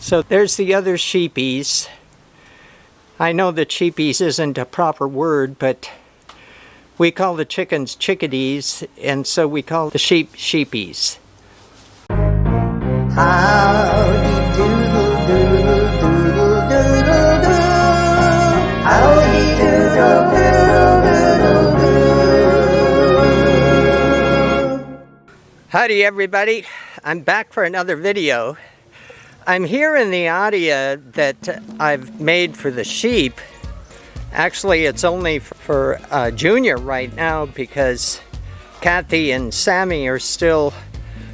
So there's the other sheepies. I know that sheepies isn't a proper word, but we call the chickens chickadees, and so we call the sheep sheepies. Howdy doodle doodle doodle doodle do. Howdy doodle doodle doodle do. Howdy everybody, I'm back for another video. I'm here in the area that I've made for the sheep. Actually, it's only for Junior right now because Kathy and Sammy are still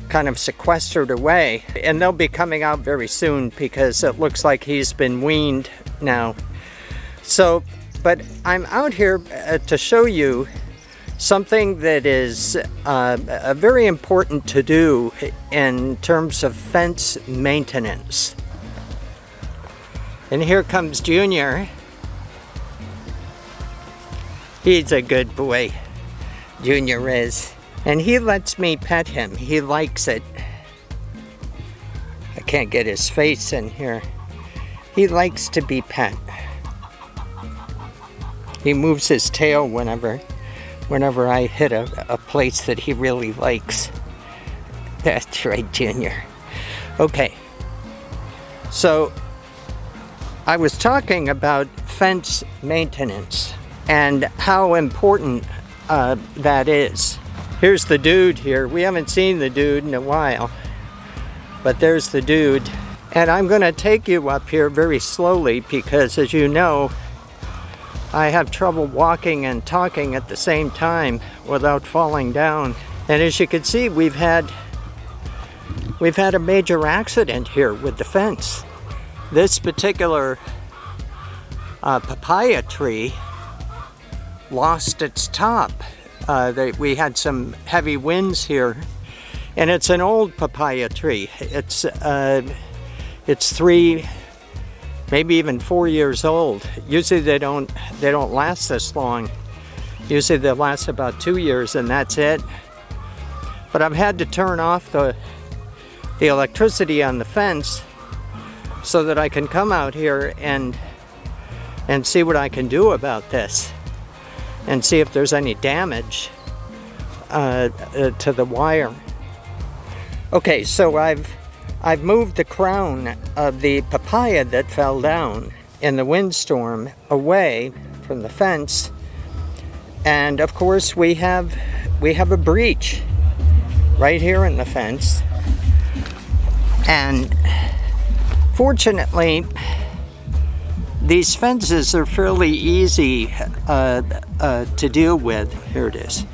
kind of sequestered away, and they'll be coming out very soon because it looks like he's been weaned now. So, but I'm out here to show you something that is very important to do in terms of fence maintenance. And here comes Junior. He's a good boy, Junior is. And he lets me pet him. He likes it. I can't get his face in here. He likes to be pet. He moves his tail whenever I hit a place that he really likes. That's right, Junior. Okay. So, I was talking about fence maintenance and how important that is. Here's the dude here. We haven't seen the dude in a while, but there's the dude. And I'm going to take you up here very slowly because, as you know, I have trouble walking and talking at the same time without falling down. And as you can see, we've had a major accident here with the fence. This particular papaya tree lost its top. We had some heavy winds here, and it's an old papaya tree. It's 3, maybe even 4 years old. Usually they don't last this long. Usually they last about 2 years and that's it. But I've had to turn off the electricity on the fence so that I can come out here and see what I can do about this and see if there's any damage to the wire. Okay, so I've moved the crown of the papaya that fell down in the windstorm away from the fence, and of course we have a breach right here in the fence. And fortunately, these fences are fairly easy to deal with. Here it is.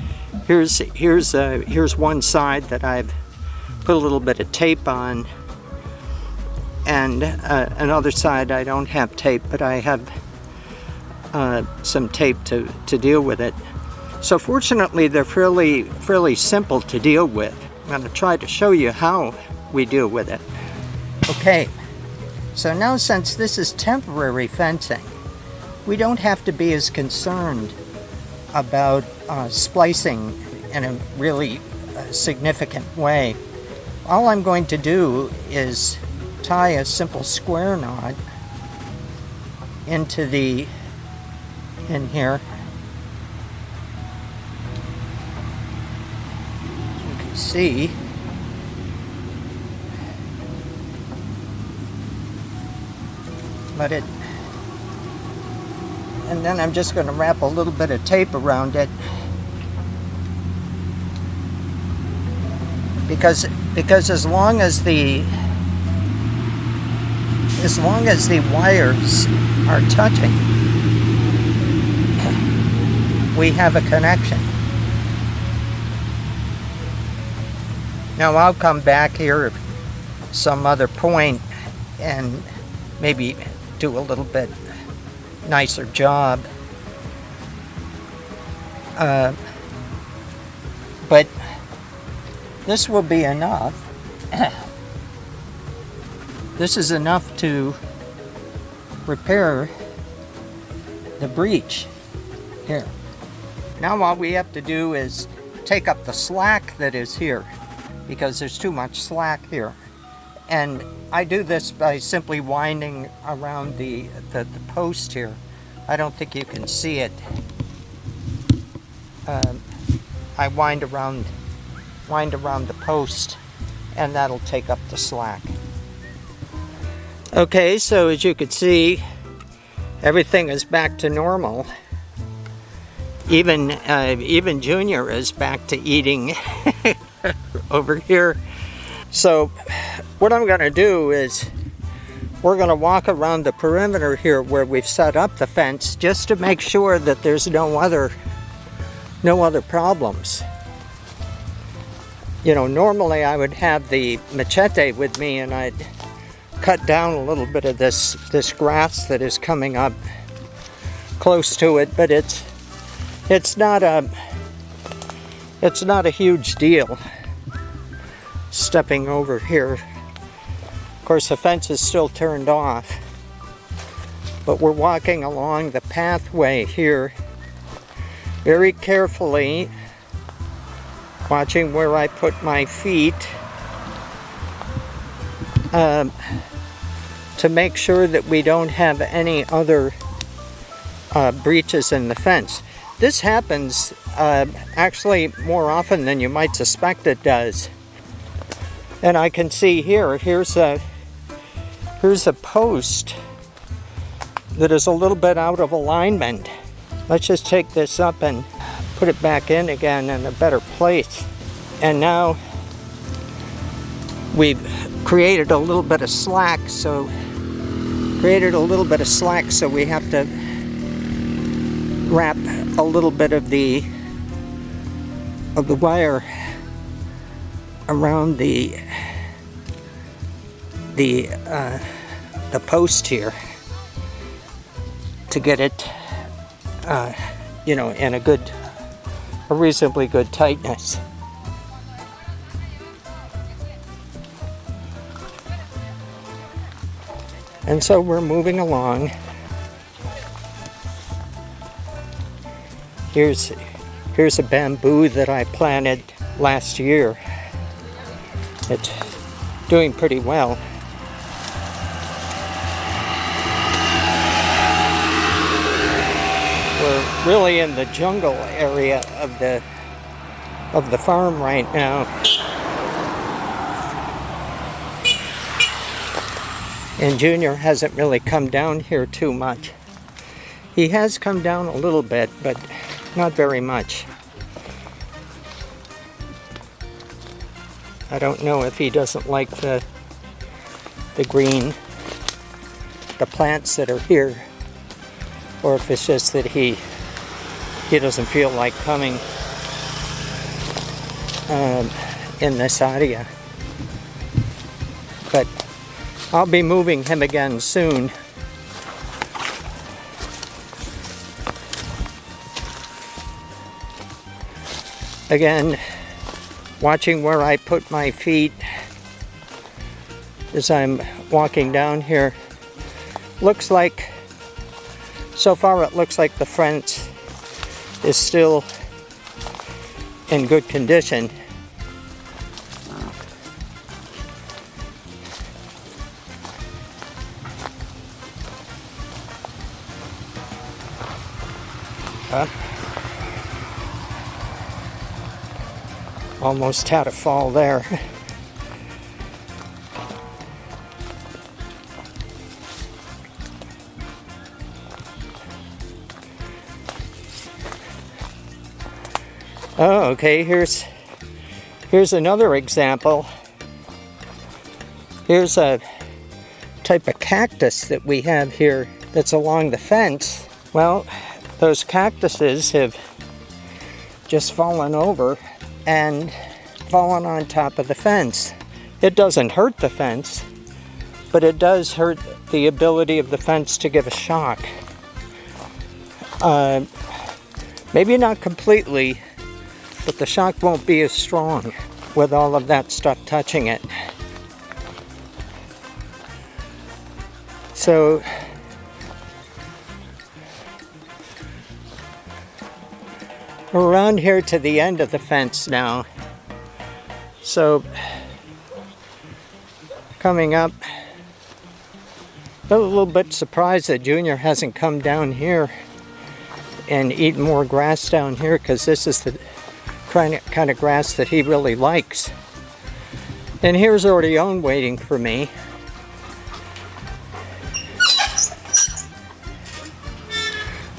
Here's one side that I've put a little bit of tape on, and another side I don't have tape, but I have some tape to deal with it. So fortunately they're fairly simple to deal with. I'm going to try to show you how we deal with it. Okay, so now since this is temporary fencing, we don't have to be as concerned about splicing in a really significant way. All I'm going to do is tie a simple square knot in here. You can see and then I'm just going to wrap a little bit of tape around it because as long as the wires are touching, we have a connection. Now I'll come back here some other point and maybe do a little bit nicer job. But this will be enough. This is enough to repair the breach here. Now all we have to do is take up the slack that is here, because there's too much slack here, And I do this by simply winding around the post here. I don't think you can see it. I wind around the post, and that'll take up the slack. Okay, so as you can see, everything is back to normal. Even Junior is back to eating over here. So what I'm going to do is we're going to walk around the perimeter here where we've set up the fence, just to make sure that there's no other problems. You know, normally I would have the machete with me and I'd cut down a little bit of this grass that is coming up close to it, but it's not a huge deal stepping over here. Of course, the fence is still turned off, but we're walking along the pathway here very carefully, watching where I put my feet to make sure that we don't have any other breaches in the fence. This happens actually more often than you might suspect it does. And I can see here's a post that is a little bit out of alignment. Let's just take this up and put it back in again in a better place. And now we've created a little bit of slack, so we have to wrap a little bit of the wire around the post here to get it you know, in a reasonably good tightness. And so we're moving along. Here's a bamboo that I planted last year. It's doing pretty well. We're really in the jungle area of the farm right now. And Junior hasn't really come down here too much. He has come down a little bit, but not very much. I don't know if he doesn't like the green, the plants that are here, or if it's just that he doesn't feel like coming in this area. But I'll be moving him again soon. Again, watching where I put my feet as I'm walking down here. Looks like, so far it looks like the fence is still in good condition. Almost had a fall there. Oh, okay, here's another example. Here's a type of cactus that we have here that's along the fence. Well, those cactuses have just fallen over and fallen on top of the fence. It doesn't hurt the fence, but it does hurt the ability of the fence to give a shock. Maybe not completely, but the shock won't be as strong with all of that stuff touching it. So we're around here to the end of the fence now. So coming up. A little bit surprised that Junior hasn't come down here and eaten more grass down here, because this is the kind of grass that he really likes. And here's Orion waiting for me.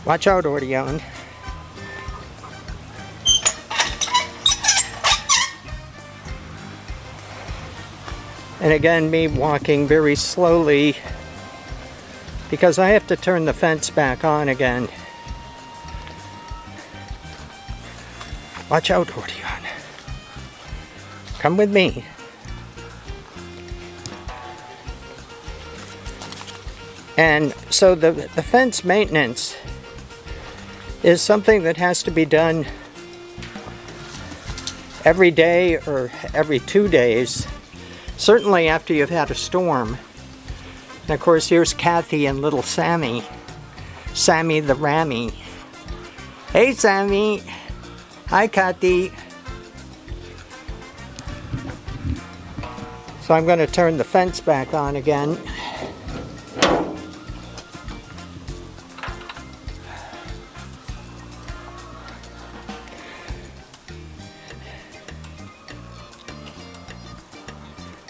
Watch out, Orion. And again, me walking very slowly because I have to turn the fence back on again. Watch out, Orion. Come with me. And so the fence maintenance is something that has to be done every day or every 2 days, certainly after you've had a storm. And of course, here's Kathy and little Sammy. Sammy the Rammy. Hey, Sammy. Hi, Kathy. So I'm going to turn the fence back on again.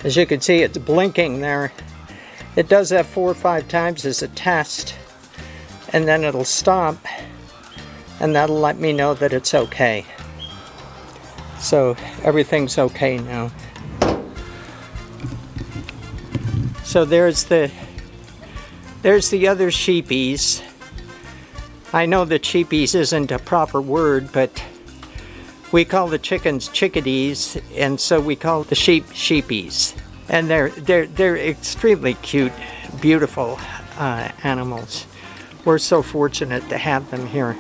As you can see, it's blinking there. It does that 4 or 5 times as a test, and then it'll stop, and that'll let me know that it's okay. So everything's okay now. So there's the other sheepies. I know that sheepies isn't a proper word, but we call the chickens chickadees, and so we call the sheep sheepies. And they're extremely cute, beautiful animals. We're so fortunate to have them here.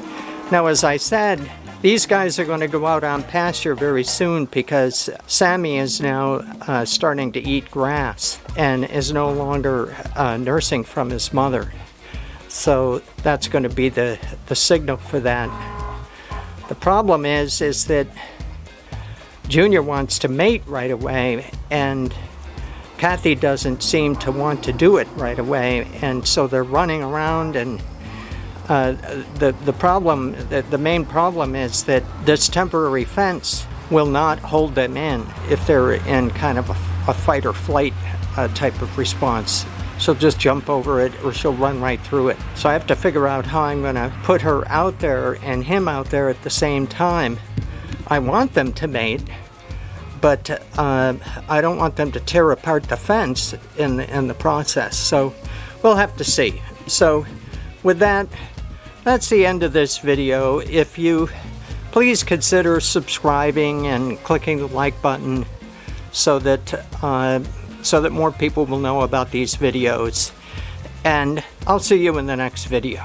Now, as I said, these guys are going to go out on pasture very soon because Sammy is now starting to eat grass and is no longer nursing from his mother. So that's going to be the signal for that. The problem is that Junior wants to mate right away, and Kathy doesn't seem to want to do it right away, and so they're running around. And the main problem is that this temporary fence will not hold them in if they're in kind of a fight or flight type of response. She'll just jump over it, or she'll run right through it. So I have to figure out how I'm going to put her out there and him out there at the same time. I want them to mate, but I don't want them to tear apart the fence in the process. So we'll have to see. So with that, that's the end of this video. If you please consider subscribing and clicking the like button so that more people will know about these videos. And I'll see you in the next video.